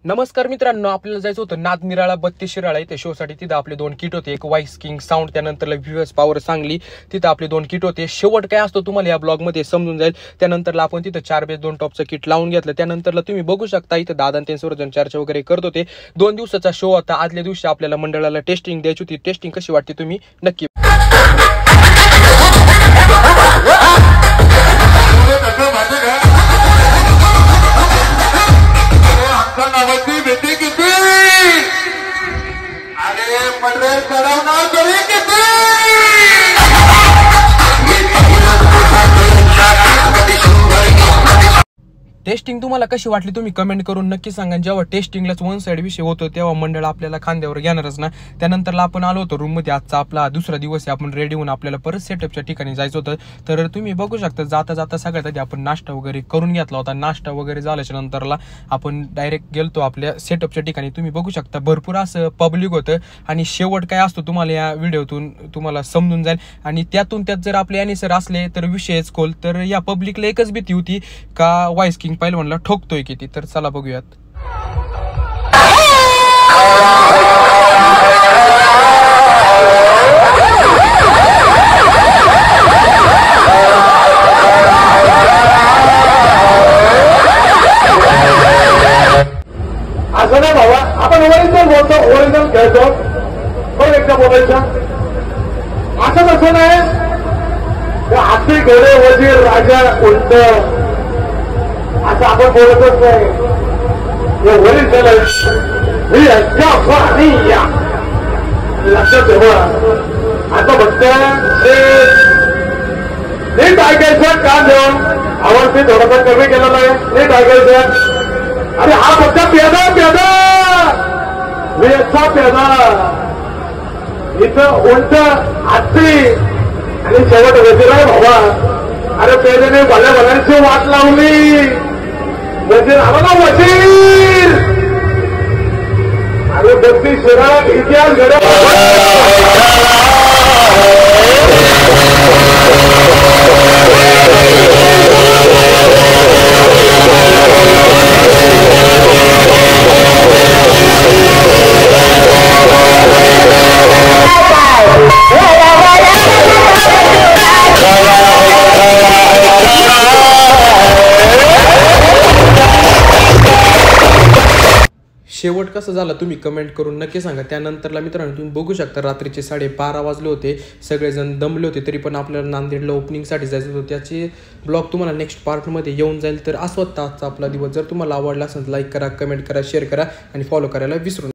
नमस्कार मित्रांनो, आपल्याला जायचं होतं नाद निराळा 32 शिराळा. त्या शोसाठी तिथं आपले 2 किट होते, एक वाईस किंग साऊंड, त्यानंतर व्ह्यूअर्स पॉवर सांगली. तिथं आपले 2 किट होते. शेवट काय असतो तुम्हाला या ब्लॉगमध्ये समजून जाईल. त्यानंतरला आपण तिथं 4 बेस 2 टॉपचं किट लावून घेतलं. त्यानंतरला तुम्ही बघू शकता इथं दादा आणि त्यांच्यावर चर्चा वगैरे करत होते. 2 दिवसाचा शो होता. आदल्या दिवशी आपल्याला मंडळाला टेस्टिंग द्यायची होती. टेस्टिंग कशी वाटते तुम्ही नक्की टेस्टिंग तुम्हाला कशी वाटली तुम्ही कमेंट करून नक्की सांगा. जेव्हा टेस्टिंगलाच वन साइड विषय होतो तेव्हा मंडळ आपल्याला खांद्यावर घेणारच ना. त्यानंतरला आपण आलो होतो रूममध्ये. आजचा आपला दुसरा दिवस आहे. आपण रेडी होऊन आपल्याला परत सेटअपच्या ठिकाणी जायचं होतं. तर तुम्ही बघू शकता जाता जाता सगळ्यात आधी आपण नाश्ता वगैरे करून घेतला होता. नाश्ता वगैरे झाल्याच्या नंतरला आपण डायरेक्ट गेलतो आपल्या सेटअपच्या ठिकाणी. तुम्ही बघू शकता भरपूर असं पब्लिक होतं. आणि शेवट काय असतो तुम्हाला या व्हिडिओतून तुम्हाला समजून जाईल. आणि त्यातून त्यात जर आपले याने सर असले तर विषयच खोल. तर या पब्लिकला एकच भीती होती का वाईस किंग पहिलवानला ठोकतोय किती. तर चला बघूयात. असं नाही बाबा, आपण ओरिजिनल बोलतो, ओरिजिनल खेळतो. पण एकदा बोलायचं असं कसं नाही. हाती घोडे वजीर राजा उलट असं आपण बोलतच नाही. हे ओरिजिनल लक्षात ठेवा. आता फक्त नीट ऐकायचं. का देऊन आवडते थोडंफार कमी केलेलं आहे. नीट ऐकायचं. अरे हा फक्त पेदा पेदा वेचा पेदा. इथं उलट हत्ती आणि शेवट वजीर आहे भावा. अरे पेद्याने भल्या भल्यांची वाट लावली. वजीर आला ना वजीर. अरे 32 शिराळा इतिहास घडवला. शेवट कसं झालं तुम्ही कमेंट करून नक्की सांगा. त्यानंतरला मित्रांनो तुम्ही बघू शकता रात्रीचे 12:30 वाजले होते. सगळेजण दमले होते. तरी पण आपल्याला नांदेडला ओपनिंगसाठी जायचं होतं. त्याचे ब्लॉग तुम्हाला नेक्स्ट पार्टमध्ये येऊन जाईल. तर असं होता आजचा आपला दिवस. जर तुम्हाला आवडला असेल लाईक करा, कमेंट करा, शेअर करा आणि फॉलो करायला विसरू नका.